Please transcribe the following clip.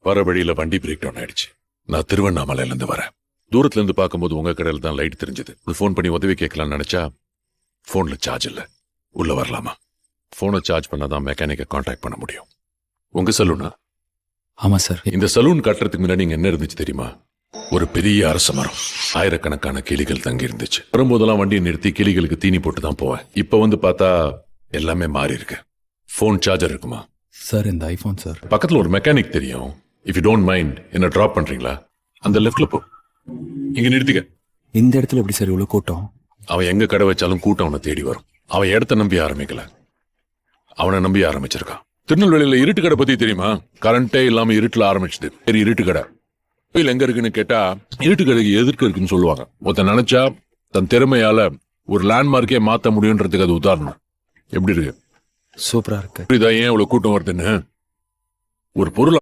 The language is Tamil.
வர வழியில வண்டி பிரேக் டவுன் ஆயிடுச்சு. நான் திருவண்ணாமலையில இருந்து வரேன். தூரத்துல இருந்து பார்க்கும்போது உங்க கடையில் தான் லைட் தெரிஞ்சது. ஃபோன் பண்ணி உதவி கேட்கலாம்னு நினைச்சா போன்ல சார்ஜ் இல்ல. உள்ள வரலாமா? போனை சார்ஜ் பண்ணாதான் மெக்கானிக்கை கான்டாக்ட் பண்ண முடியும். உங்க சலூனா? ஆமா சார். இந்த சலூன் கட்டுறதுக்கு முன்னாடி இங்க என்ன இருந்துச்சு தெரியுமா? ஒரு பெரிய அரச மரம், ஆயிரக்கணக்கான கிளிகள் தங்கி இருந்துச்சு. வரும்போதெல்லாம் வண்டியை நிறுத்தி கிளிகளுக்கு தீனி போட்டு தான் போவேன். இப்ப வந்து பார்த்தா எல்லாமே மாறி இருக்கு. போன் சார்ஜர் இருக்குமா சார்? இந்த ஐபோன் சார். பக்கத்துல ஒரு மெக்கானிக் தெரியும். இஃப் யூ டோன்ட் மைண்ட் என்ன டிராப் பண்றீங்களா? அந்த லெஃப்ட்ல போ. இங்க நிறுத்திக்க. இந்த இடத்துல எப்படி சார் இவ்வளவு கூட்டம்? அவன் எங்க கடை வச்சாலும் கூட்டம் அவனை தேடி வரும். அவன் இடத்த நம்பி ஆரம்பிக்கல, அவனை நம்பி ஆரம்பிச்சிருக்கான். திருநெல்வேலியில இருட்டு கடை பத்தி தெரியுமா? கரண்டே இல்லாம இருட்டுல ஆரம்பிச்சது. சரி, இருட்டு கடை கோயில் எங்க இருக்குன்னு கேட்டா இருட்டு கடைக்கு எதிர்க்க இருக்குன்னு சொல்லுவாங்க. ஒருத்தன் நினைச்சா தன் திறமையால ஒரு லேண்ட்மார்க்கே மாத்த முடியும்ன்றதுக்கு அது உதாரணம். எப்படி இருக்கு? சூப்பரா இருக்கு. புரியுதா ஏன் இவ்வளவு கூட்டம் வருதுன்னு? ஒரு பொருள்